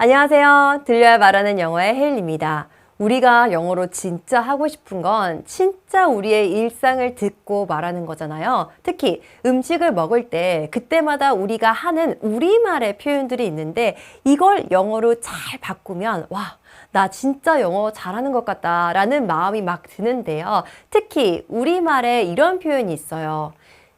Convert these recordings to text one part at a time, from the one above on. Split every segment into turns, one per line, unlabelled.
안녕하세요. 들려야 말하는 영어의 헤일입니다. 우리가 영어로 진짜 하고 싶은 건 진짜 우리의 일상을 듣고 말하는 거잖아요. 특히 음식을 먹을 때 그때마다 우리가 하는 우리말의 표현들이 있는데 이걸 영어로 잘 바꾸면 와, 나 진짜 영어 잘하는 것 같다 라는 마음이 막 드는데요. 특히 우리말에 이런 표현이 있어요.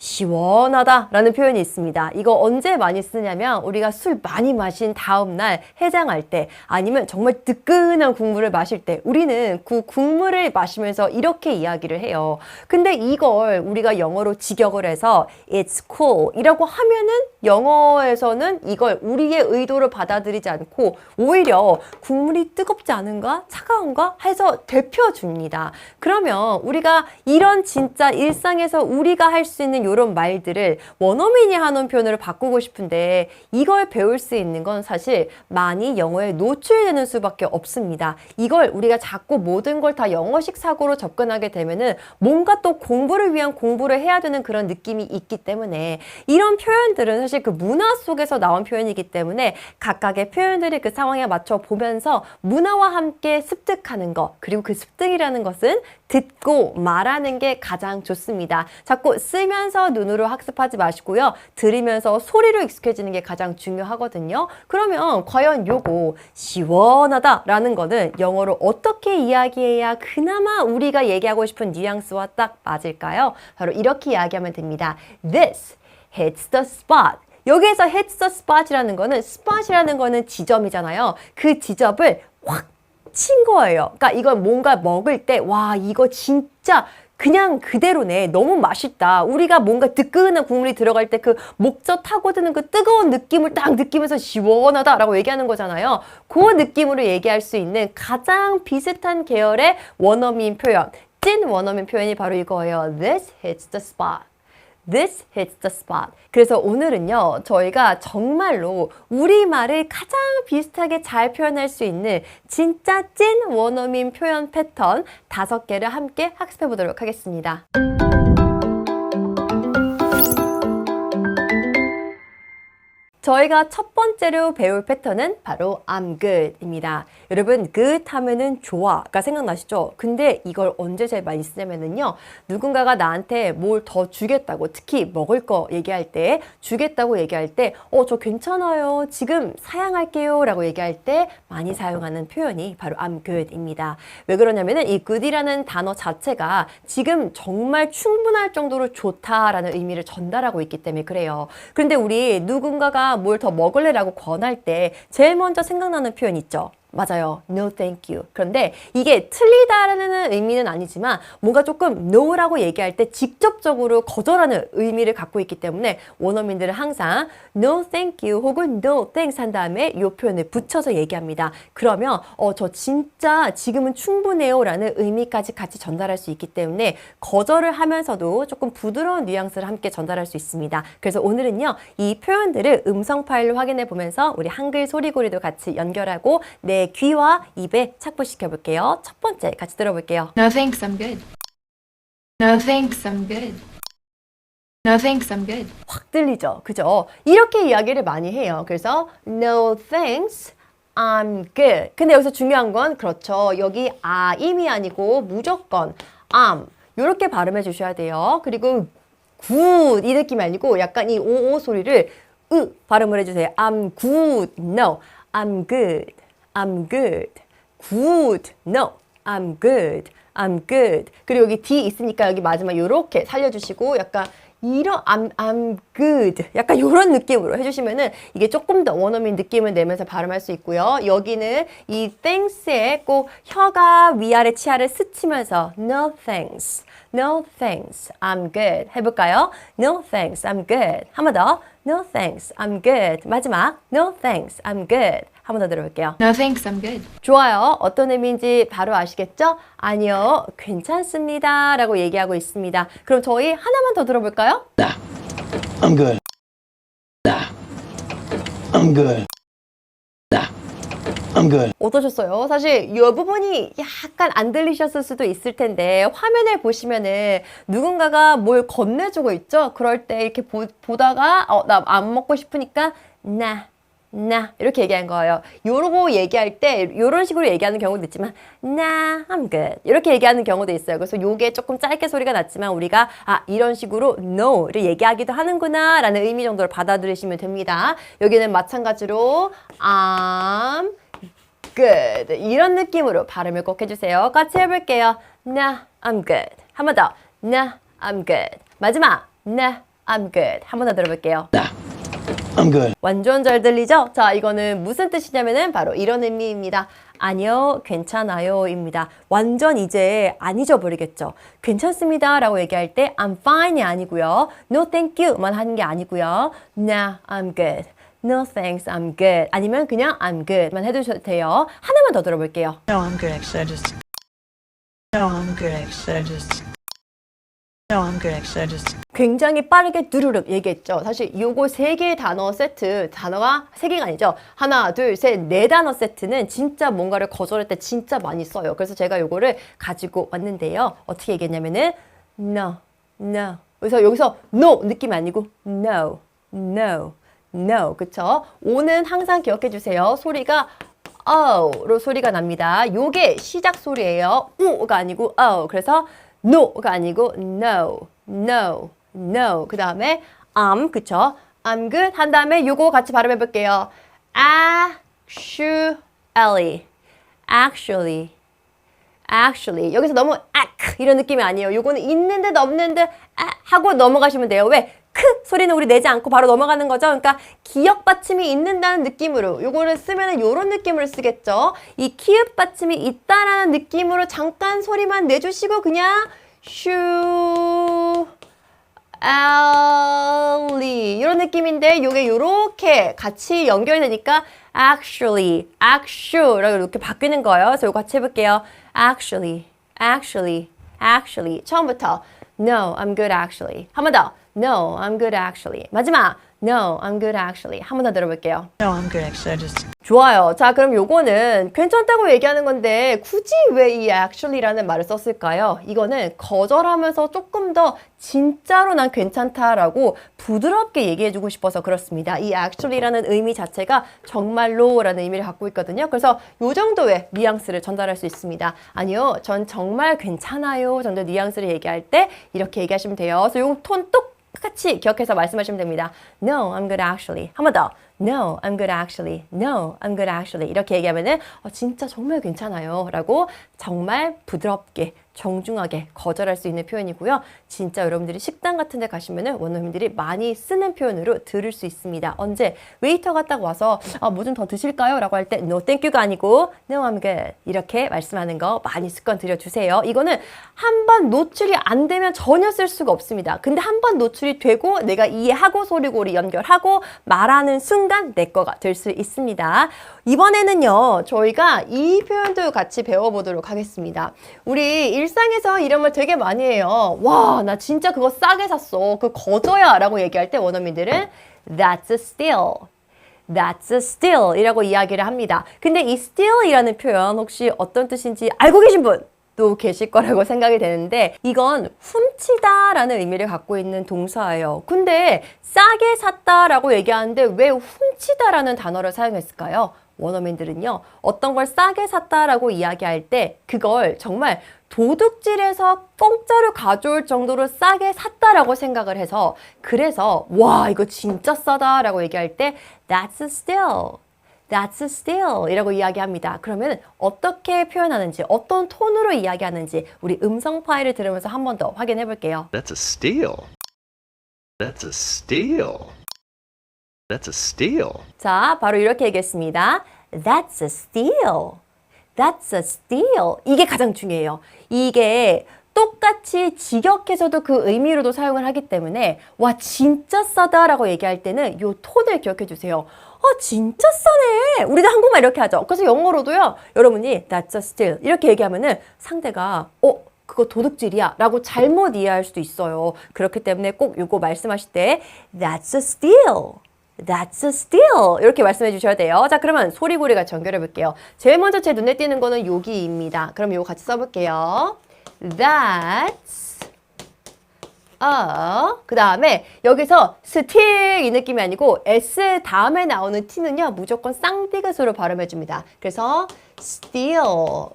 시원하다 라는 표현이 있습니다. 이거 언제 많이 쓰냐면 우리가 술 많이 마신 다음날 해장할 때 아니면 정말 뜨끈한 국물을 마실 때 우리는 그 국물을 마시면서 이렇게 이야기를 해요. 근데 이걸 우리가 영어로 직역을 해서 It's cool 이라고 하면은 영어에서는 이걸 우리의 의도를 받아들이지 않고 오히려 국물이 뜨겁지 않은가? 차가운가? 해서 데펴줍니다. 그러면 우리가 이런 진짜 일상에서 우리가 할 수 있는 이런 말들을 원어민이 하는 표현으로 바꾸고 싶은데 이걸 배울 수 있는 건 사실 많이 영어에 노출되는 수밖에 없습니다. 이걸 우리가 자꾸 모든 걸 다 영어식 사고로 접근하게 되면은 뭔가 또 공부를 위한 공부를 해야 되는 그런 느낌이 있기 때문에 이런 표현들은 사실 그 문화 속에서 나온 표현이기 때문에 각각의 표현들이 그 상황에 맞춰 보면서 문화와 함께 습득하는 것, 그리고 그 습득이라는 것은 듣고 말하는 게 가장 좋습니다. 자꾸 쓰면서 눈으로 학습하지 마시고요. 들으면서 소리로 익숙해지는 게 가장 중요하거든요. 그러면 과연 요거 시원하다 라는 거는 영어로 어떻게 이야기해야 그나마 우리가 얘기하고 싶은 뉘앙스와 딱 맞을까요? 바로 이렇게 이야기하면 됩니다. This hits the spot. 여기에서 hits the spot이라는 거는 spot이라는 거는 지점이잖아요. 그 지점을 확 친 거예요. 그러니까 이걸 뭔가 먹을 때 와 이거 진짜 그냥 그대로네. 너무 맛있다. 우리가 뭔가 뜨끈한 국물이 들어갈 때 그 목젖 타고드는 그 뜨거운 느낌을 딱 느끼면서 시원하다라고 얘기하는 거잖아요. 그 느낌으로 얘기할 수 있는 가장 비슷한 계열의 원어민 표현, 찐 원어민 표현이 바로 이거예요. This hits the spot. This hits the spot. 그래서 오늘은요, 저희가 정말로 우리말을 가장 비슷하게 잘 표현할 수 있는 진짜 찐 원어민 표현 패턴 5개를 함께 학습해 보도록 하겠습니다. 저희가 첫 번째로 배울 패턴은 바로 I'm good입니다. 여러분 good 하면은 좋아가 생각나시죠? 근데 이걸 언제 제일 많이 쓰냐면요. 누군가가 나한테 뭘 더 주겠다고 특히 먹을 거 얘기할 때 주겠다고 얘기할 때 저 괜찮아요. 지금 사양할게요 라고 얘기할 때 많이 사용하는 표현이 바로 I'm good입니다. 왜 그러냐면은 이 good이라는 단어 자체가 지금 정말 충분할 정도로 좋다라는 의미를 전달하고 있기 때문에 그래요. 그런데 우리 누군가가 뭘 더 먹을래라고 권할 때 제일 먼저 생각나는 표현 있죠? 맞아요. No, thank you. 그런데 이게 틀리다라는 의미는 아니지만 뭔가 조금 no라고 얘기할 때 직접적으로 거절하는 의미를 갖고 있기 때문에 원어민들은 항상 no, thank you 혹은 no, thanks 한 다음에 이 표현을 붙여서 얘기합니다. 그러면 저 진짜 지금은 충분해요 라는 의미까지 같이 전달할 수 있기 때문에 거절을 하면서도 조금 부드러운 뉘앙스를 함께 전달할 수 있습니다. 그래서 오늘은요. 이 표현들을 음성 파일로 확인해 보면서 우리 한글 소리고리도 같이 연결하고 내 귀와 입에 착붙시켜 볼게요. 첫 번째 같이 들어볼게요.
No thanks, I'm good. No thanks, I'm good. No thanks, I'm good.
확 들리죠? 그죠? 이렇게 이야기를 많이 해요. 그래서 No thanks, I'm good. 근데 여기서 중요한 건 그렇죠. 여기 I'임이 아니고 무조건 I'm 이렇게 발음해 주셔야 돼요. 그리고 good 이 느낌이 아니고 약간 이 오오 소리를 발음을 해주세요. I'm good. No, I'm good. I'm good. Good. No. I'm good. I'm good. 그리고 여기 D 있으니까 여기 마지막 이렇게 살려주시고 약간 이런 I'm good. 약간 이런 느낌으로 해주시면은 이게 조금 더 원어민 느낌을 내면서 발음할 수 있고요. 여기는 이 thanks에 꼭 혀가 위아래 치아를 스치면서 no thanks. No thanks. I'm good. 해볼까요? No thanks. I'm good. 한 번 더. No thanks. I'm good. 마지막. No thanks. I'm good. 한 번 더 들어볼게요.
No thanks, I'm good.
좋아요. 어떤 의미인지 바로 아시겠죠? 아니요. 괜찮습니다. 라고 얘기하고 있습니다. 그럼 저희 하나만 더 들어볼까요?
Nah, I'm good. Nah, I'm good. Nah, I'm good.
어떠셨어요? 사실 이 부분이 약간 안 들리셨을 수도 있을 텐데 화면을 보시면은 누군가가 뭘 건네주고 있죠? 그럴 때 이렇게 보다가 나 안 먹고 싶으니까 nah, nah 이렇게 얘기한 거예요. 요러고 얘기할 때 요런 식으로 얘기하는 경우도 있지만 nah, I'm good 이렇게 얘기하는 경우도 있어요. 그래서 요게 조금 짧게 소리가 났지만 우리가 이런 식으로 no를 얘기하기도 하는구나 라는 의미 정도로 받아들이시면 됩니다. 여기는 마찬가지로 I'm good 이런 느낌으로 발음을 꼭 해주세요. 같이 해볼게요. Nah, I'm good. 한 번 더. Nah, I'm good. 마지막. Nah, I'm good. 한 번 더 들어볼게요.
Nah, I'm good.
완전 잘 들리죠? 자, 이거는 무슨 뜻이냐면은 바로 이런 의미입니다. 아니요, 괜찮아요 입니다. 완전 이제 안 잊어버리겠죠. 괜찮습니다 라고 얘기할 때 I'm fine이 아니고요. No thank you만 하는 게 아니고요. Nah, I'm good. No thanks, I'm good. 아니면 그냥 I'm good만 해두셔도 돼요. 하나만 더 들어볼게요.
No, I'm good. Actually, No, I'm good. Actually, No, I'm good. Actually,
굉장히 빠르게 두루룩 얘기했죠. 사실 요거 3개의 단어 세트, 단어가 3개가 아니죠. 하나, 둘, 셋, 4단어 세트는 진짜 뭔가를 거절할 때 진짜 많이 써요. 그래서 제가 요거를 가지고 왔는데요. 어떻게 얘기했냐면은 no, no. 그래서 여기서 no 느낌 아니고 no, no, no. 그쵸? 오는 항상 기억해 주세요. 소리가 어로 소리가 납니다. 요게 시작 소리예요. 우가 아니고 그래서 no가 아니고 no, no, no. 그 다음에 그쵸? I'm good 한 다음에 요거 같이 발음해 볼게요. Actually. 여기서 너무 이런 느낌이 아니에요. 요거는 있는 듯 없는 듯 하고 넘어가시면 돼요. 왜? 크 소리는 우리 내지 않고 바로 넘어가는 거죠. 그러니까 기역 받침이 있는다는 느낌으로 요거를 쓰면은 요런 느낌으로 쓰겠죠. 이 키읔 받침이 있다라는 느낌으로 잠깐 소리만 내주시고 그냥 surely 이런 느낌인데 요게 요렇게 같이 연결되니까 actually라고 이렇게 바뀌는 거예요. 그래서 요거 같이 해볼게요. actually 처음부터 no, I'm good actually 한 번 더 no, I'm good actually 마지막 no, I'm good actually 한 번 더 들어볼게요.
No, I'm good. Actually,
좋아요. 자, 그럼 요거는 괜찮다고 얘기하는 건데 굳이 왜 이 actually라는 말을 썼을까요? 이거는 거절하면서 조금 더 진짜로 난 괜찮다라고 부드럽게 얘기해주고 싶어서 그렇습니다. 이 actually라는 의미 자체가 정말로라는 의미를 갖고 있거든요. 그래서 요 정도의 뉘앙스를 전달할 수 있습니다. 아니요, 전 정말 괜찮아요 정도 뉘앙스를 얘기할 때 이렇게 얘기하시면 돼요. 그래서 요 톤 똑같이 기억해서 말씀하시면 됩니다. No, I'm good actually. 한 번 더. No, I'm good actually. No, I'm good actually. 이렇게 얘기하면은 진짜 정말 괜찮아요 라고 정말 부드럽게 정중하게 거절할 수 있는 표현이고요. 진짜 여러분들이 식당 같은 데 가시면은 원어민들이 많이 쓰는 표현으로 들을 수 있습니다. 언제? 웨이터가 딱 와서 뭐 좀 더 드실까요? 라고 할 때 No, thank you가 아니고 No, I'm good. 이렇게 말씀하는 거 많이 습관 들여주세요. 이거는 한 번 노출이 안 되면 전혀 쓸 수가 없습니다. 근데 한 번 노출이 되고 내가 이해하고 소리고리 연결하고 말하는 순간 내 거가 될 수 있습니다. 이번에는요. 저희가 이 표현도 같이 배워보도록 하겠습니다. 우리 일상에서 이런 말 되게 많이 해요. 와, 나 진짜 그거 싸게 샀어. 그거 거저야 라고 얘기할 때 원어민들은 That's a steal. That's a steal 이라고 이야기를 합니다. 근데 이 steal 이라는 표현 혹시 어떤 뜻인지 알고 계신 분? 또 계실 거라고 생각이 되는데 이건 훔치다 라는 의미를 갖고 있는 동사예요. 근데 싸게 샀다라고 얘기하는데 왜 훔치다 라는 단어를 사용했을까요? 원어민들은요. 어떤 걸 싸게 샀다라고 이야기할 때 그걸 정말 도둑질해서 공짜로 가져올 정도로 싸게 샀다라고 생각을 해서 그래서 와 이거 진짜 싸다라고 얘기할 때 That's a steal. That's a steal 이라고 이야기합니다. 그러면 어떻게 표현하는지 어떤 톤으로 이야기하는지 우리 음성 파일을 들으면서 한 번 더 확인해 볼게요.
That's a steal. That's a steal. That's a steal.
자, 바로 이렇게 얘기했습니다. That's a steal. That's a steal. 이게 가장 중요해요. 이게 똑같이 직역해서도 그 의미로도 사용을 하기 때문에 와 진짜 싸다라고 얘기할 때는 이 톤을 기억해 주세요. 진짜 싸네. 우리도 한국말 이렇게 하죠. 그래서 영어로도요. 여러분이 That's a steal 이렇게 얘기하면은 상대가 그거 도둑질이야 라고 잘못 이해할 수도 있어요. 그렇기 때문에 꼭 이거 말씀하실 때 That's a steal. That's a steal. 이렇게 말씀해 주셔야 돼요. 자, 그러면 소리고리 같이 연결해 볼게요. 제일 먼저 제 눈에 띄는 거는 여기입니다. 그럼 이거 같이 써볼게요. That's 그 다음에 여기서 steal 이 느낌이 아니고 S 다음에 나오는 T는요 무조건 쌍디귿으로 발음해줍니다. 그래서 steal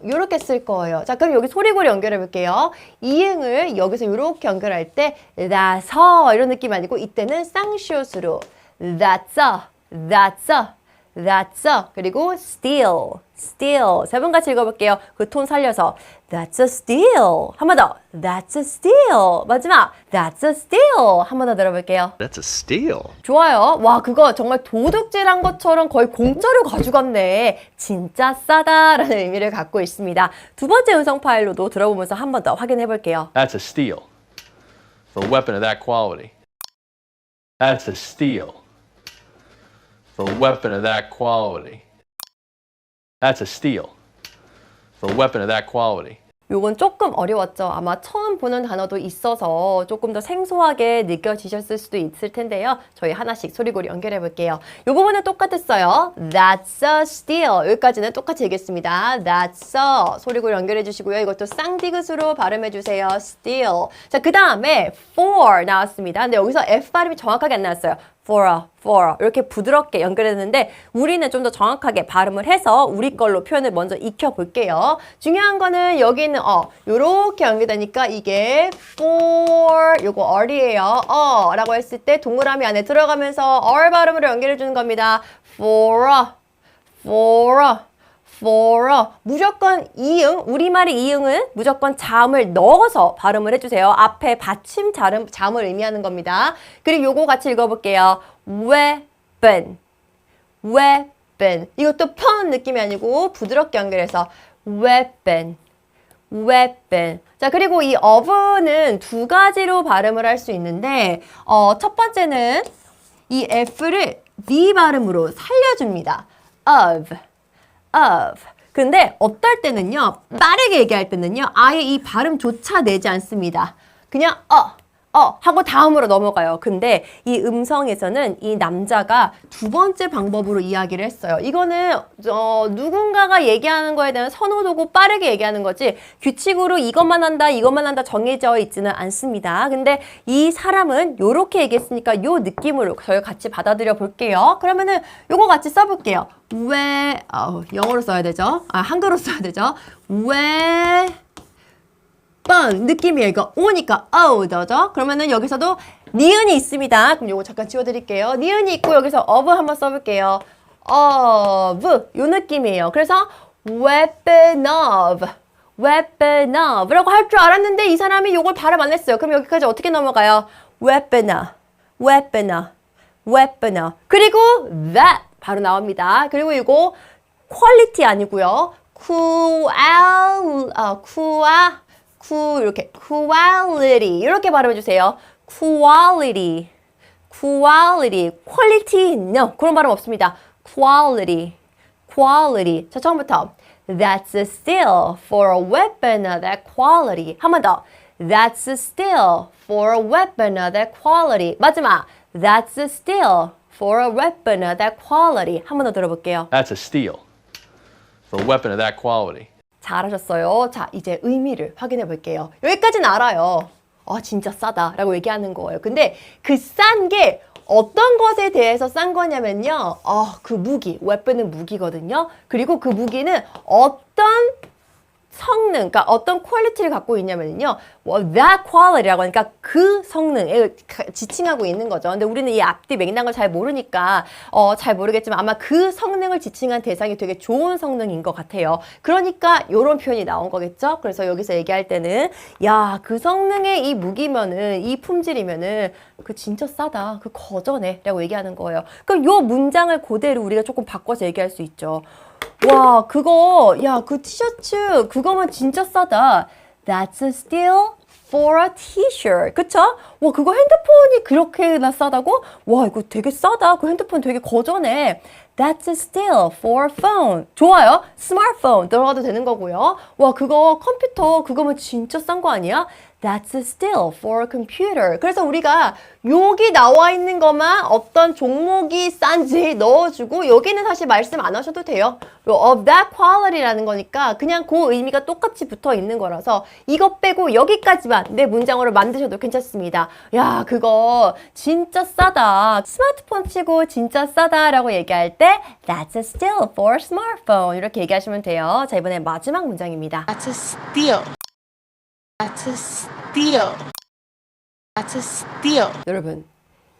이렇게 쓸 거예요. 자, 그럼 여기 소리고리 연결해 볼게요. 이응을 여기서 이렇게 연결할 때 that's 이런 느낌이 아니고 이때는 쌍시옷으로 that's 그리고 steal 세 번 같이 읽어볼게요. 그 톤 살려서 that's a steal 한 번 더 that's a steal 마지막 that's a steal 한 번 더 들어볼게요.
That's a steal.
좋아요. 와, 그거 정말 도둑질한 것처럼 거의 공짜로 가져갔네. 진짜 싸다라는 의미를 갖고 있습니다. 두 번째 음성 파일로도 들어보면서 한 번 더 확인해 볼게요.
That's a steal. For a weapon of that quality. That's a steal. For a weapon of that quality. That's a steal. For a weapon of that quality.
요건 조금 어려웠죠. 아마 처음 보는 단어도 있어서 조금 더 생소하게 느껴지셨을 수도 있을 텐데요. 저희 하나씩 소리고리 연결해 볼게요. 요 부분은 똑같았어요. That's a steal. 여기까지는 똑같이 얘기했습니다. That's a 소리고리 연결해 주시고요. 이것도 쌍디귿으로 발음해 주세요. steal. 자, 그 다음에 for 나왔습니다. 근데 여기서 F 발음이 정확하게 안 나왔어요. for 이렇게 부드럽게 연결했는데 우리는 좀 더 정확하게 발음을 해서 우리 걸로 표현을 먼저 익혀 볼게요. 중요한 거는 여기 있는 요렇게 연결되니까 이게 for 요거 얼이에요. 라고 했을 때 동그라미 안에 들어가면서 얼 발음으로 연결해 주는 겁니다. for 무조건 이응, 우리말의 이응은 무조건 자음을 넣어서 발음을 해주세요. 앞에 받침 자음을 의미하는 겁니다. 그리고 요거 같이 읽어볼게요. weapon 이것도 펀 느낌이 아니고 부드럽게 연결해서 weapon 자, 그리고 이 of는 두 가지로 발음을 할 수 있는데 첫 번째는 이 F를 V 발음으로 살려줍니다. of 근데 어떨 때는요 빠르게 얘기할 때는요 아예 이 발음조차 내지 않습니다. 그냥 하고 다음으로 넘어가요. 근데 이 음성에서는 이 남자가 두 번째 방법으로 이야기를 했어요. 이거는 누군가가 얘기하는 거에 대한 선호도고 빠르게 얘기하는 거지 규칙으로 이것만 한다 정해져 있지는 않습니다. 근데 이 사람은 요렇게 얘기했으니까 요 느낌으로 저희 같이 받아들여 볼게요. 그러면은 요거 같이 써볼게요. 영어로 써야 되죠? 한글로 써야 되죠? 느낌이에요. 이거 오니까 더죠? 그러면은 여기서도 니은이 있습니다. 그럼 요거 잠깐 지워드릴게요. 니은이 있고 여기서 of 한번 써볼게요. of 요 느낌이에요. 그래서 weapon of 라고 할 줄 알았는데 이 사람이 요걸 발음 안 했어요. 그럼 여기까지 어떻게 넘어가요? weaponer 그리고 that 바로 나옵니다. 그리고 이거 quality 아니고요. 이렇게 quality 이렇게 발음해 주세요. quality quality no 그런 발음 없습니다. quality 자, 처음부터 that's a steal for a weapon of that quality 한 번 더 that's a steal for a weapon of that quality 마지막 that's a steal for a weapon of that quality 한 번 더 들어볼게요.
That's a steal. For a weapon of that quality.
잘하셨어요. 자, 이제 의미를 확인해 볼게요. 여기까지는 알아요. 진짜 싸다 라고 얘기하는 거예요. 근데 그 싼 게 어떤 것에 대해서 싼 거냐면요. 그 무기, weapon은 무기거든요. 그리고 그 무기는 어떤 성능, 그러니까 어떤 퀄리티를 갖고 있냐면요. that quality라고 하니까 그 성능을 지칭하고 있는 거죠. 근데 우리는 이 앞뒤 맥락을 잘 모르니까 잘 모르겠지만 아마 그 성능을 지칭한 대상이 되게 좋은 성능인 것 같아요. 그러니까 이런 표현이 나온 거겠죠. 그래서 여기서 얘기할 때는 야, 그 성능의 이 무기면은 이 품질이면은 그 진짜 싸다. 그 거저네 라고 얘기하는 거예요. 그럼 요 문장을 그대로 우리가 조금 바꿔서 얘기할 수 있죠. 와, 그 티셔츠, 그거면 진짜 싸다. That's a steal for a t-shirt. 그쵸? 와, 그거 핸드폰이 그렇게나 싸다고? 와, 이거 되게 싸다. 그 핸드폰 되게 거저네. That's a steal for a phone. 좋아요. 스마트폰 들어가도 되는 거고요. 와, 그거 컴퓨터, 그거면 진짜 싼 거 아니야? That's a steal for a computer. 그래서 우리가 여기 나와 있는 것만 어떤 종목이 싼지 넣어주고 여기는 사실 말씀 안 하셔도 돼요. Of that quality라는 거니까 그냥 그 의미가 똑같이 붙어 있는 거라서 이거 빼고 여기까지만 내 문장으로 만드셔도 괜찮습니다. 야, 그거 진짜 싸다. 스마트폰 치고 진짜 싸다라고 얘기할 때 That's a steal for a smartphone. 이렇게 얘기하시면 돼요. 자, 이번에 마지막 문장입니다.
That's a steal. That's a steal. That's a steal.
여러분,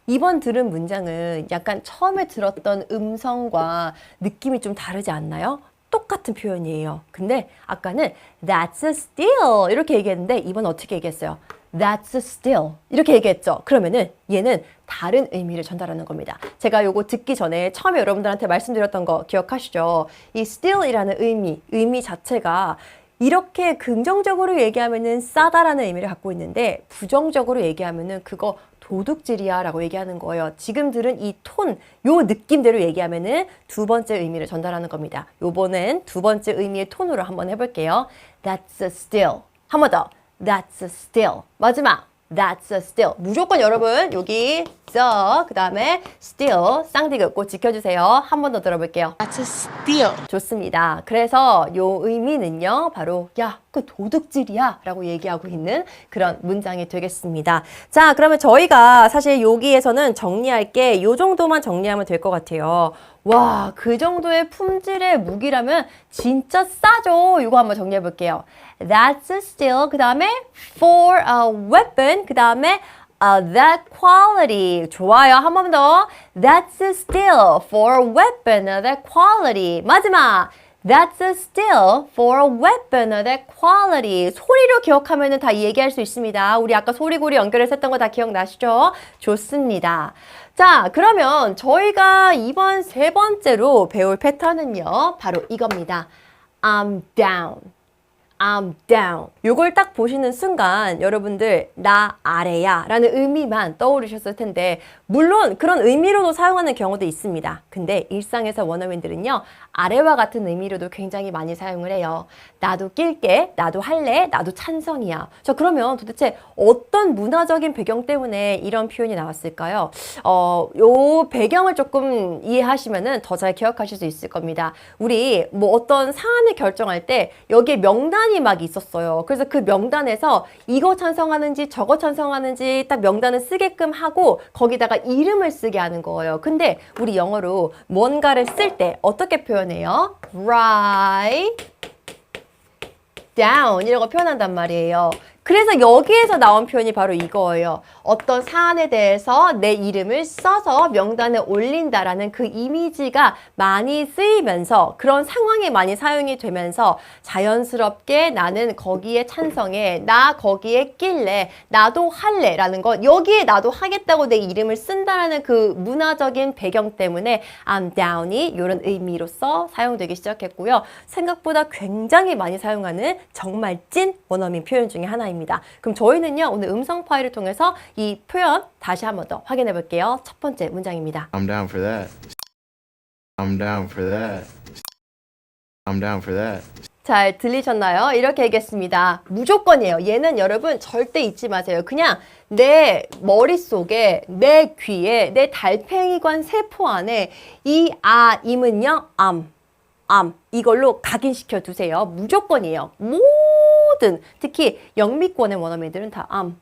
이번 들은 문장은 약간 처음에 들었던 음성과 느낌이 좀 다르지 않나요? 똑같은 표현이에요. 근데 아까는 That's a steal 이렇게 얘기했는데 이번 어떻게 얘기했어요? That's a steal 이렇게 얘기했죠. 그러면은 얘는 다른 의미를 전달하는 겁니다. 제가 요거 듣기 전에 처음에 여러분들한테 말씀드렸던 거 기억하시죠? 이 steal이라는 의미 자체가 이렇게 긍정적으로 얘기하면은 싸다라는 의미를 갖고 있는데 부정적으로 얘기하면은 그거 도둑질이야 라고 얘기하는 거예요. 지금 들은 이 톤, 요 느낌대로 얘기하면은 두 번째 의미를 전달하는 겁니다. 요번엔 두 번째 의미의 톤으로 한번 해볼게요. That's a steal. 한 번 더. That's a steal. 마지막. That's a steal. 무조건 여러분 여기 그 다음에 steal 쌍디귿 꼭 지켜주세요. 한 번 더 들어볼게요.
That's a steal.
좋습니다. 그래서 요 의미는요 바로 야, 그 도둑질이야 라고 얘기하고 있는 그런 문장이 되겠습니다. 자, 그러면 저희가 사실 여기에서는 정리할 게 요 정도만 정리하면 될 것 같아요. 와, 그 정도의 품질의 무기라면 진짜 싸죠. 이거 한번 정리해 볼게요. That's a steal. 그 다음에 for a weapon. 그 다음에 that quality. 좋아요. 한 번 더. That's a steal for a weapon of that quality. 마지막. That's a steal for a weapon of that quality. 소리로 기억하면 다 얘기할 수 있습니다. 우리 아까 소리고리 연결해서 했던 거 다 기억나시죠? 좋습니다. 자, 그러면 저희가 이번 세 번째로 배울 패턴은요. 바로 이겁니다. I'm down. I'm down. 요걸 딱 보시는 순간 여러분들 나 아래야 라는 의미만 떠오르셨을 텐데 물론 그런 의미로도 사용하는 경우도 있습니다. 근데 일상에서 원어민들은요. 아래와 같은 의미로도 굉장히 많이 사용을 해요. 나도 낄게, 나도 할래, 나도 찬성이야. 자, 그러면 도대체 어떤 문화적인 배경 때문에 이런 표현이 나왔을까요? 요 배경을 조금 이해하시면은 더 잘 기억하실 수 있을 겁니다. 우리 뭐 어떤 사안을 결정할 때 여기에 명단이 막 있었어요. 그래서 그 명단에서 이거 찬성하는지 저거 찬성하는지 딱 명단을 쓰게끔 하고 거기다가 이름을 쓰게 하는 거예요. 근데 우리 영어로 뭔가를 쓸 때 어떻게 표현해요? Write down 이라고 표현한단 말이에요. 그래서 여기에서 나온 표현이 바로 이거예요. 어떤 사안에 대해서 내 이름을 써서 명단에 올린다라는 그 이미지가 많이 쓰이면서 그런 상황에 많이 사용이 되면서 자연스럽게 나는 거기에 찬성해, 나 거기에 낄래, 나도 할래 라는 것, 여기에 나도 하겠다고 내 이름을 쓴다라는 그 문화적인 배경 때문에 I'm down이 이런 의미로서 사용되기 시작했고요. 생각보다 굉장히 많이 사용하는 정말 찐 원어민 표현 중에 하나입니다. 그럼 저희는요 오늘 음성 파일을 통해서 이 표현 다시 한 번 더 확인해 볼게요. 첫 번째 문장입니다.
I'm down for that. I'm down for that. I'm down for that.
잘 들리셨나요? 이렇게 얘기했습니다. 무조건이에요. 얘는 여러분 절대 잊지 마세요. 그냥 내 머릿속에, 내 귀에, 내 달팽이관 세포 안에 이 임은요 am 이걸로 각인시켜 두세요. 무조건이에요. 모든 특히 영미권의 원어민들은 다 am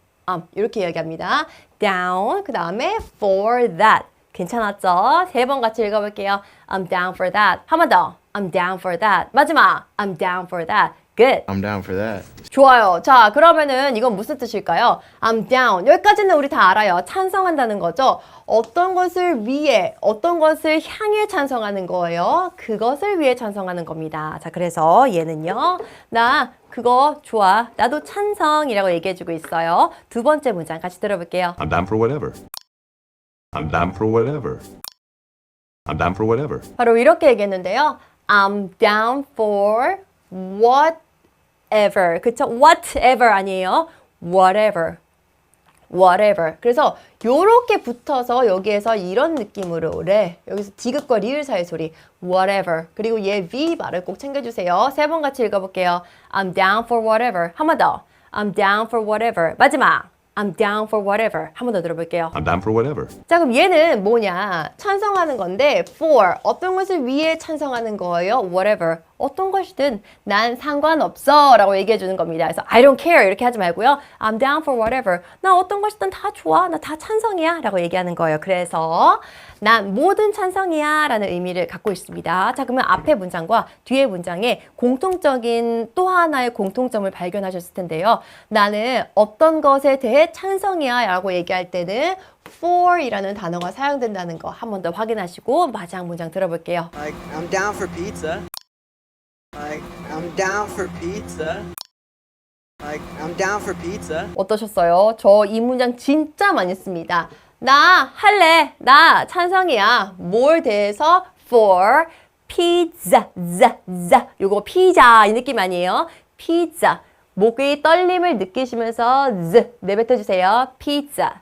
이렇게 이야기합니다. down 그 다음에 for that 괜찮았죠? 세 번 같이 읽어볼게요. I'm down for that. 한 번 더. I'm down for that. 마지막. I'm down for that. Good.
I'm down for that.
좋아요. 자, 그러면은 이건 무슨 뜻일까요? I'm down. 여기까지는 우리 다 알아요. 찬성한다는 거죠. 어떤 것을 위해, 어떤 것을 향해 찬성하는 거예요. 그것을 위해 찬성하는 겁니다. 자, 그래서 얘는요. 나 그거 좋아. 나도 찬성이라고 얘기해주고 있어요. 두 번째 문장 같이 들어볼게요.
I'm down for whatever. I'm down for whatever. I'm down for whatever.
바로 이렇게 얘기했는데요. I'm down for whatever. 그쵸? whatever 아니에요. whatever. whatever. 그래서 요렇게 붙어서 여기에서 이런 느낌으로 여기서 디귿과 리을 사이 소리 whatever. 그리고 얘 V 발을 꼭 챙겨주세요. 세 번 같이 읽어볼게요. I'm down for whatever. 한 번 더. I'm down for whatever. 마지막. I'm down for whatever. 한 번 더 들어볼게요.
I'm down for whatever.
자, 그럼 얘는 뭐냐? 찬성하는 건데 for 어떤 것을 위해 찬성하는 거예요? whatever. 어떤 것이든 난 상관없어 라고 얘기해 주는 겁니다. 그래서 I don't care 이렇게 하지 말고요. I'm down for whatever. 나 어떤 것이든 다 좋아. 나 다 찬성이야 라고 얘기하는 거예요. 그래서 난 뭐든 찬성이야 라는 의미를 갖고 있습니다. 자, 그러면 앞에 문장과 뒤에 문장에 공통적인 또 하나의 공통점을 발견하셨을 텐데요. 나는 어떤 것에 대해 찬성이야 라고 얘기할 때는 for 이라는 단어가 사용된다는 거 한 번 더 확인하시고 마지막 문장 들어볼게요.
Like, I'm down for pizza. Like, I'm down for pizza. Like, I'm down for pizza.
어떠셨어요? 저 이 문장 진짜 많이 씁니다. 나 할래. 나 찬성이야. 뭘 대해서? for pizza. 요거 피자 이 느낌 아니에요? 피자. 목의 떨림을 느끼시면서 내뱉어 주세요. 피자.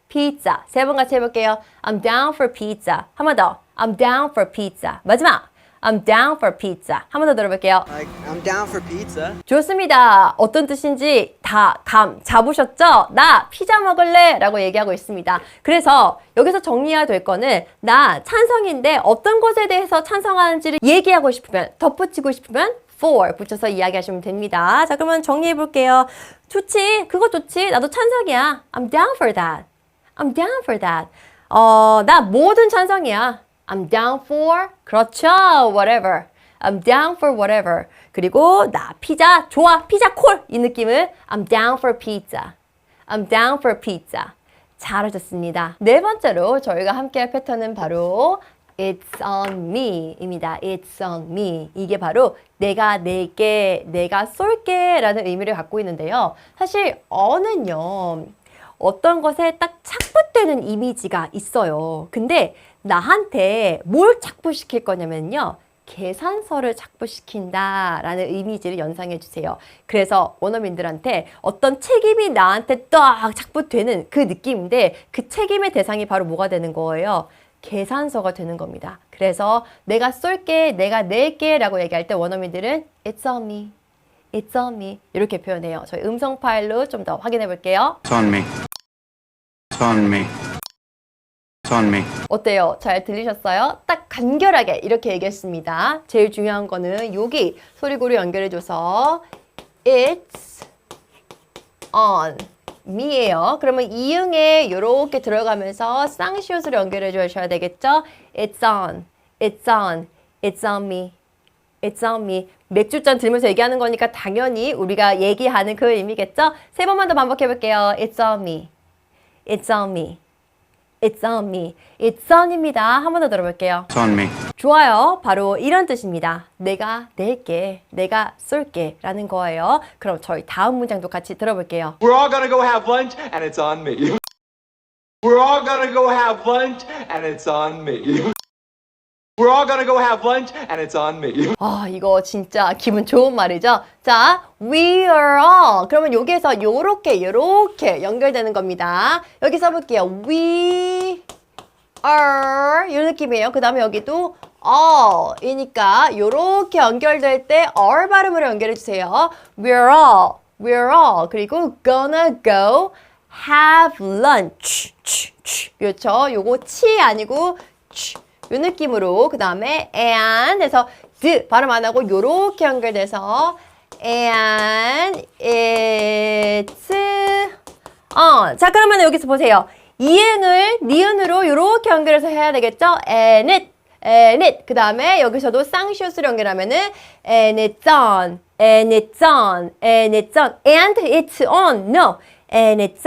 피자. 세 번 같이 해볼게요. I'm down for pizza. 한 번 더. I'm down for pizza. 마지막. I'm down for pizza. 한 번 더 들어볼게요.
Like, I'm down for pizza.
좋습니다. 어떤 뜻인지 다 감 잡으셨죠? 나 피자 먹을래 라고 얘기하고 있습니다. 그래서 여기서 정리해야 될 거는 나 찬성인데 어떤 것에 대해서 찬성하는지를 얘기하고 싶으면 덧붙이고 싶으면 for 붙여서 이야기하시면 됩니다. 자, 그러면 정리해 볼게요. 좋지. 그거 좋지. 나도 찬성이야. I'm down for that. I'm down for that. 나 뭐든 찬성이야. I'm down for, 그렇죠, whatever. I'm down for whatever. 그리고 나 피자 좋아, 피자 콜 이 느낌을 I'm down for pizza. I'm down for pizza. 잘하셨습니다. 네 번째로 저희가 함께할 패턴은 바로 It's on me 입니다. It's on me. 이게 바로 내가 낼게, 내가 쏠게 라는 의미를 갖고 있는데요. 사실 어는요. 어떤 것에 딱 착붙되는 이미지가 있어요. 근데 나한테 뭘 착붙시킬 거냐면요. 계산서를 착붙시킨다 라는 이미지를 연상해 주세요. 그래서 원어민들한테 어떤 책임이 나한테 딱 착붙되는 그 느낌인데 그 책임의 대상이 바로 뭐가 되는 거예요? 계산서가 되는 겁니다. 그래서 내가 쏠게, 내가 낼게 라고 얘기할 때 원어민들은 It's on me, it's on me 이렇게 표현해요. 저희 음성 파일로 좀 더 확인해 볼게요.
It's on me. It's on me. It's on me.
어때요? 잘 들리셨어요? 딱 간결하게 이렇게 얘기했습니다. 제일 중요한 거는 여기 소리고루 연결해줘서 It's on me예요. 그러면 이응에 이렇게 들어가면서 쌍시옷으로 연결해 주셔야 되겠죠? It's on, it's on, it's on me, it's on me. 맥주잔 들면서 얘기하는 거니까 당연히 우리가 얘기하는 그 의미겠죠? 세 번만 더 반복해 볼게요. It's on me, it's on me, it's on me. It's on입니다. 한 번 더 들어볼게요.
It's on me.
좋아요. 바로 이런 뜻입니다. 내가 낼게, 내가 쏠게 라는 거예요. 그럼 저희 다음 문장도 같이 들어볼게요.
We're all gonna go have lunch and it's on me. We're all gonna go have lunch and it's on me. We're all gonna go have lunch and it's on me.
아, 이거 진짜 기분 좋은 말이죠. 자, we are all. 그러면 여기에서 요렇게 연결되는 겁니다. 여기 써볼게요. We are 이 느낌이에요. 그 다음에 여기도 all이니까 요렇게 연결될 때 all 발음으로 연결해 주세요. We're all. 그리고 gonna go have lunch. 그렇죠. 요거 치 아니고 요 느낌으로 그 다음에 and 해서 d 발음 안 하고 요렇게 연결돼서 and it's on. 자, 그러면 여기서 보세요. 이응을 니은으로 요렇게 연결해서 해야 되겠죠? and it 그 다음에 여기서도 쌍시옷으로 연결하면은 and it's on, and it's on, and it's on, and it's on, no, and it's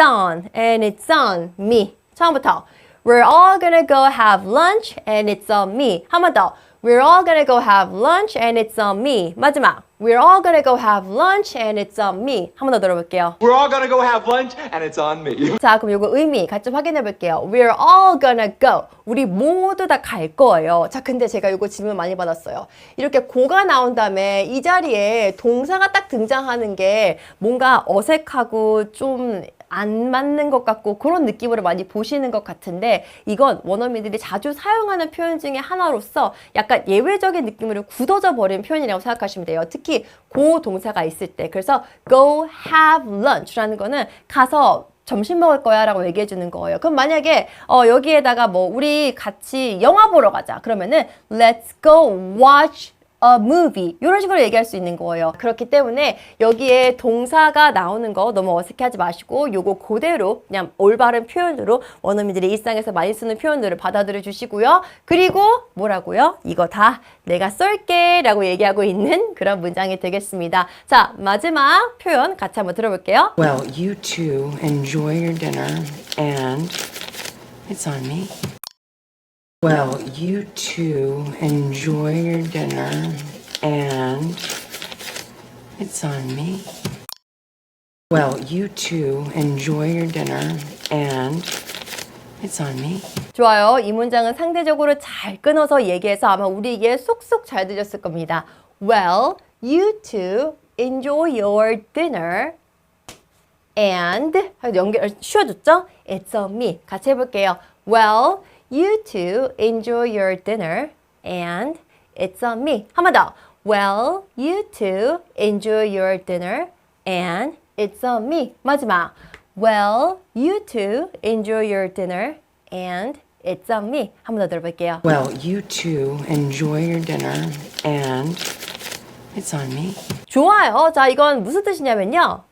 on me. 처음부터 We're all gonna go have lunch and it's on me. 한 번 더. We're all gonna go have lunch and it's on me. 마지막. We're all gonna go have lunch and it's on me. 한 번 더 들어볼게요.
We're all gonna go have lunch and it's on me.
자, 그럼 요거 의미 같이 확인해 볼게요. We're all gonna go. 우리 모두 다 갈 거예요. 자, 근데 제가 요거 질문 많이 받았어요. 이렇게 고가 나온 다음에 이 자리에 동사가 딱 등장하는 게 뭔가 어색하고 좀 안 맞는 것 같고 그런 느낌으로 많이 보시는 것 같은데 이건 원어민들이 자주 사용하는 표현 중에 하나로서 약간 예외적인 느낌으로 굳어져 버린 표현이라고 생각하시면 돼요. 특히 고 동사가 있을 때. 그래서 go have lunch라는 거는 가서 점심 먹을 거야 라고 얘기해 주는 거예요. 그럼 만약에 여기에다가 뭐 우리 같이 영화 보러 가자 그러면은 let's go watch a movie 이런 식으로 얘기할 수 있는 거예요. 그렇기 때문에 여기에 동사가 나오는 거 너무 어색해하지 마시고 요거 그대로 그냥 올바른 표현으로 원어민들이 일상에서 많이 쓰는 표현들을 받아들여 주시고요. 그리고 뭐라고요? 이거 다 내가 쏠게 라고 얘기하고 있는 그런 문장이 되겠습니다. 자, 마지막 표현 같이 한번 들어볼게요.
Well, you two enjoy your dinner, and it's on me. Well, you two enjoy your dinner, and it's on me. Well, you two enjoy your dinner, and it's on me.
좋아요. 이 문장은 상대적으로 잘 끊어서 얘기해서 아마 우리에게 쏙쏙 잘 들렸을 겁니다. Well, you two enjoy your dinner, and 연결 쉬워졌죠? It's on me. 같이 해볼게요. Well, you two enjoy your dinner, and it's on me. 한 번 더. Well, you two enjoy your dinner, and it's on me. 마지막. Well, you two enjoy your dinner, and it's on me. 한 번 더 들어볼게요.
Well, you two enjoy your dinner, and it's on me.
좋아요. 자, 이건 무슨 뜻이냐면요.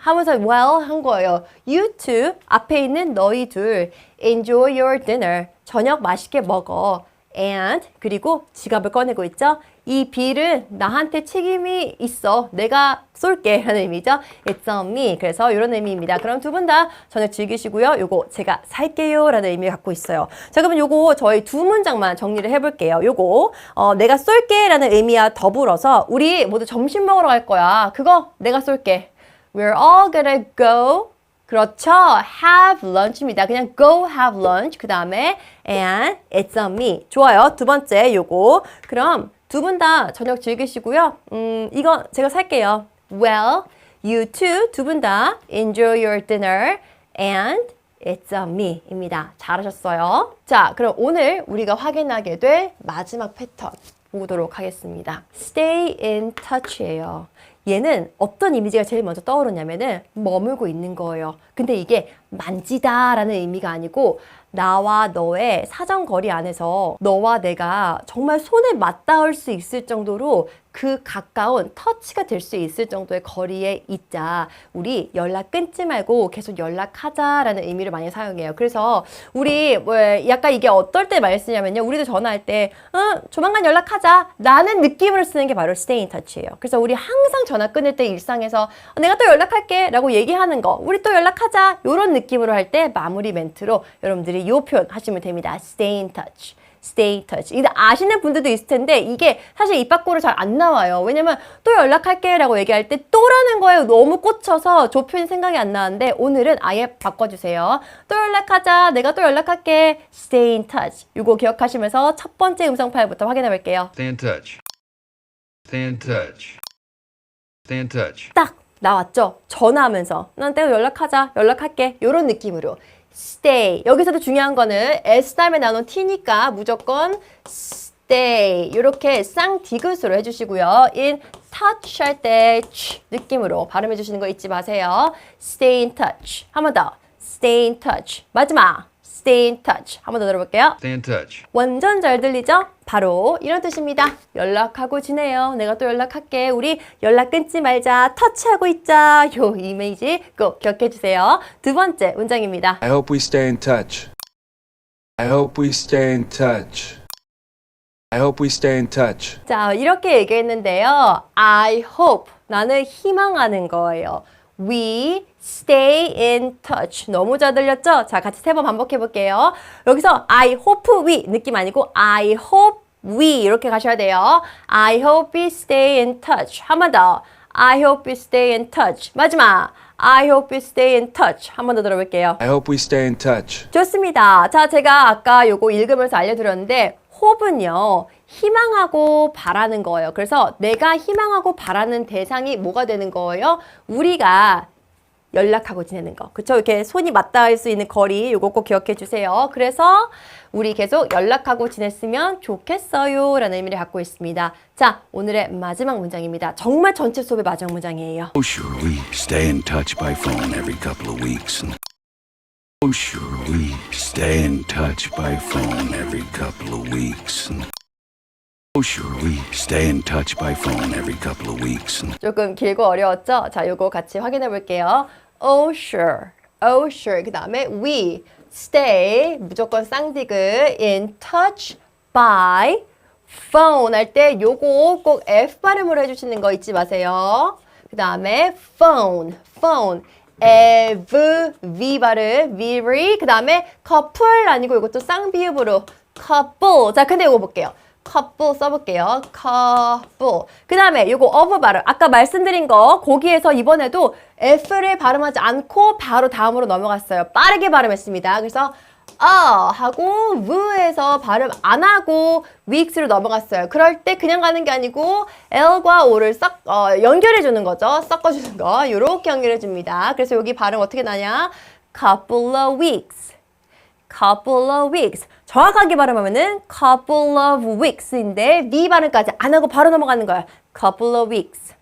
하면서 well 한 거예요. You two, 앞에 있는 너희 둘, enjoy your dinner, 저녁 맛있게 먹어. And, 그리고 지갑을 꺼내고 있죠. 이 빌은 나한테 책임이 있어. 내가 쏠게 라는 의미죠. It's on me. 그래서 이런 의미입니다. 그럼 두 분 다 저녁 즐기시고요. 요거 제가 살게요 라는 의미를 갖고 있어요. 자, 그러면 요거 저희 두 문장만 정리를 해볼게요. 요거 내가 쏠게 라는 의미와 더불어서 우리 모두 점심 먹으러 갈 거야. 그거 내가 쏠게. We're all gonna go. 그렇죠. have lunch입니다. 그냥 go have lunch. 그 다음에 and it's on me. 좋아요. 두 번째 요거. 그럼 두 분 다 저녁 즐기시고요. 이거 제가 살게요. Well, you two, 두 분 다 enjoy your dinner and it's on me 입니다. 잘하셨어요. 자, 그럼 오늘 우리가 확인하게 될 마지막 패턴 보도록 하겠습니다. Stay in touch예요. 얘는 어떤 이미지가 제일 먼저 떠오르냐면은 머물고 있는 거예요. 근데 이게 만지다 라는 의미가 아니고 나와 너의 사정거리 안에서 너와 내가 정말 손에 맞닿을 수 있을 정도로 그 가까운 터치가 될 수 있을 정도의 거리에 있자. 우리 연락 끊지 말고 계속 연락하자라는 의미를 많이 사용해요. 그래서 우리 약간 이게 어떨 때 많이 쓰냐면요. 우리도 전화할 때 조만간 연락하자 라는 느낌으로 쓰는 게 바로 stay in touch예요. 그래서 우리 항상 전화 끊을 때 일상에서 내가 또 연락할게 라고 얘기하는 거, 우리 또 연락하자 이런 느낌으로 할 때 마무리 멘트로 여러분들이 이 표현 하시면 됩니다. stay in touch. stay in touch. 근데 아시는 분들도 있을 텐데 이게 사실 입 밖으로 잘 안 나와요. 왜냐면 또 연락할게 라고 얘기할 때 또라는 거에 너무 꽂혀서 좁혀진 생각이 안 나는데 오늘은 아예 바꿔주세요. 또 연락하자. 내가 또 연락할게. stay in touch. 이거 기억하시면서 첫 번째 음성 파일부터 확인해 볼게요.
Stay in touch. Stay in touch. Stay in touch.
딱 나왔죠? 전화하면서 난 때로 연락하자. 연락할게. 이런 느낌으로. stay. 여기서도 중요한 거는 S 다음에 나눈 T니까 무조건 stay. 이렇게 쌍디귿으로 해주시고요. in touch 할 때 느낌으로 발음해 주시는 거 잊지 마세요. stay in touch. 한 번 더. stay in touch. 마지막. stay in touch. 한 번 더 들어볼게요.
Stay in touch.
완전 잘 들리죠? 바로 이런 뜻입니다. 연락하고 지내요. 내가 또 연락할게. 우리 연락 끊지 말자. 터치하고 있자. 요 이미지 꼭 기억해 주세요. 두 번째 문장입니다.
I hope we stay in touch. I hope we stay in touch. I hope we stay in touch.
자, 이렇게 얘기했는데요. I hope. 나는 희망하는 거예요. We stay in touch. 너무 잘 들렸죠? 자, 같이 세 번 반복해 볼게요. 여기서 I hope we 느낌 아니고 I hope we 이렇게 가셔야 돼요. I hope we stay in touch. 한 번 더. I hope we stay in touch. 마지막. I hope we stay in touch. 한 번 더 들어볼게요.
I hope we stay in touch.
좋습니다. 자, 제가 아까 요거 읽으면서 알려드렸는데 hope은요. 희망하고 바라는 거예요. 그래서 내가 희망하고 바라는 대상이 뭐가 되는 거예요? 우리가 연락하고 지내는 거. 그쵸? 이렇게 손이 맞닿을 수 있는 거리, 요거 꼭 기억해 주세요. 그래서 우리 계속 연락하고 지냈으면 좋겠어요 라는 의미를 갖고 있습니다. 자, 오늘의 마지막 문장입니다. 정말 전체 수업의 마지막 문장이에요.
Oh, sure, we stay in touch by phone every couple of weeks. Oh, sure, we stay in touch by phone every couple of weeks. Oh, sure, we stay in touch by phone every couple of weeks.
조금 길고 어려웠죠? 자, 요거 같이 확인해 볼게요. Oh, sure. Oh, sure. 그 다음에 we stay, 무조건 쌍디귿, in touch by phone 할 때 요거 꼭 F 발음으로 해주시는 거 잊지 마세요. 그 다음에 phone, phone. V 발음, very. 그 다음에 couple 아니고 이것도 쌍비읍으로 couple. 자, 근데 이거 볼게요. couple 써볼게요. couple. 그 다음에 요거 of 발음. 아까 말씀드린 거 거기에서 이번에도 F를 발음하지 않고 바로 다음으로 넘어갔어요. 빠르게 발음했습니다. 그래서 하고 v에서 발음 안 하고 weeks로 넘어갔어요. 그럴 때 그냥 가는 게 아니고 L과 O를 연결해 주는 거죠. 섞어주는 거. 이렇게 연결해 줍니다. 그래서 여기 발음 어떻게 나냐? couple of weeks. couple of weeks. 정확하게 발음하면은 couple of weeks인데 V 발음까지 안 하고 바로 넘어가는 거야. couple of weeks.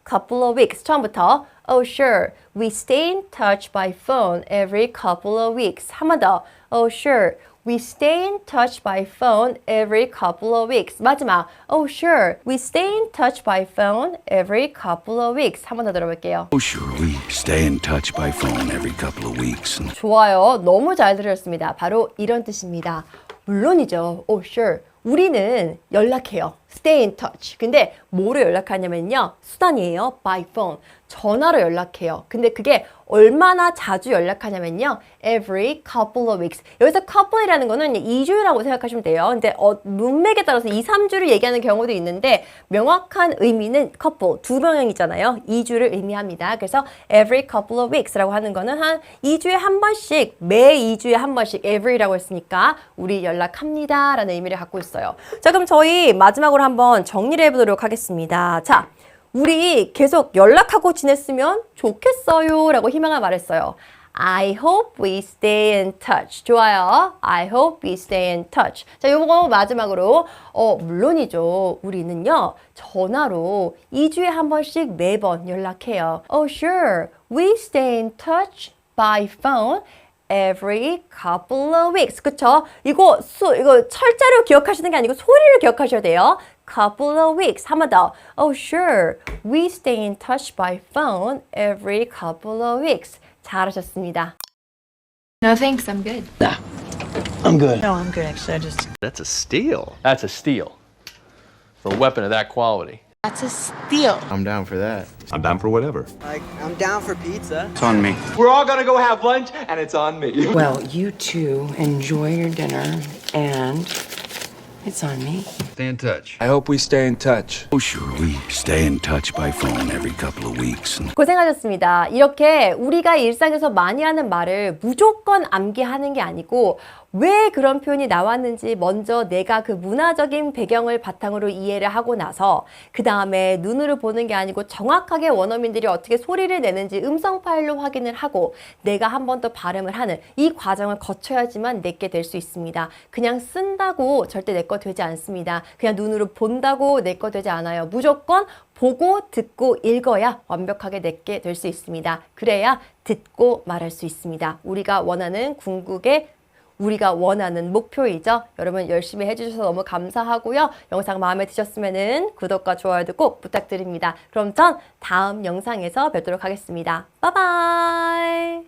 couple of weeks. 처음부터 Oh, sure. We stay in touch by phone every couple of weeks. 한 번 더. Oh, sure. We stay in touch by phone every couple of weeks. 마지막. Oh, sure. We stay in touch by phone every couple of weeks. 한 번 더 들어볼게요.
Oh, sure, we stay in touch by phone every couple of weeks.
좋아요. 너무 잘 들으셨습니다. 바로 이런 뜻입니다. 물론이죠. Oh, sure. 우리는 연락해요. Stay in touch. 근데 뭐로 연락하냐면요. 수단이에요. By phone. 전화로 연락해요. 근데 그게 얼마나 자주 연락하냐면요. Every couple of weeks. 여기서 couple이라는 거는 2주라고 생각하시면 돼요. 근데 문맥에 따라서 2, 3주를 얘기하는 경우도 있는데 명확한 의미는 couple, 두 명이잖아요. 2주를 의미합니다. 그래서 every couple of weeks라고 하는 거는 한 2주에 한 번씩, 매 2주에 한 번씩 every라고 했으니까 우리 연락합니다 라는 의미를 갖고 있어요. 자, 그럼 저희 마지막으로 한번 정리를 해보도록 하겠습니다. 자, 우리 계속 연락하고 지냈으면 좋겠어요 라고 희망을 말했어요. I hope we stay in touch. 좋아요. I hope we stay in touch. 자, 요거 마지막으로 물론이죠. 우리는요. 전화로 2주에 한 번씩 매번 연락해요. Oh, sure. We stay in touch by phone every couple of weeks. 그쵸? 이거 철자로 기억하시는 게 아니고 소리를 기억하셔야 돼요. couple of weeks. 한 번 더. Oh, sure. We stay in touch by phone every couple of weeks. 잘하셨습니다.
No thanks, I'm good.
I'm good.
No, I'm good actually. I just
That's a steal.
That's a steal. For a weapon of that quality.
That's a steal.
I'm down for that.
I'm down for whatever.
like I'm down for pizza.
It's on me.
We're all gonna go have lunch, and it's on me.
Well, you two enjoy your dinner, and it's on me.
Stay in touch.
I hope we stay in touch.
Oh, sure, we stay in touch by phone every couple of weeks.
고생하셨습니다. 이렇게 우리가 일상에서 많이 하는 말을 무조건 암기하는 게 아니고 왜 그런 표현이 나왔는지 먼저 내가 그 문화적인 배경을 바탕으로 이해를 하고 나서 그 다음에 눈으로 보는 게 아니고 정확하게 원어민들이 어떻게 소리를 내는지 음성 파일로 확인을 하고 내가 한 번 더 발음을 하는 이 과정을 거쳐야지만 내게 될 수 있습니다. 그냥 쓴다고 절대 내 거 되지 않습니다. 그냥 눈으로 본다고 내 거 되지 않아요. 무조건 보고 듣고 읽어야 완벽하게 내게 될 수 있습니다. 그래야 듣고 말할 수 있습니다. 우리가 원하는 궁극의 우리가 원하는 목표이죠. 여러분 열심히 해주셔서 너무 감사하고요. 영상 마음에 드셨으면 구독과 좋아요도 꼭 부탁드립니다. 그럼 전 다음 영상에서 뵙도록 하겠습니다. 바이바이.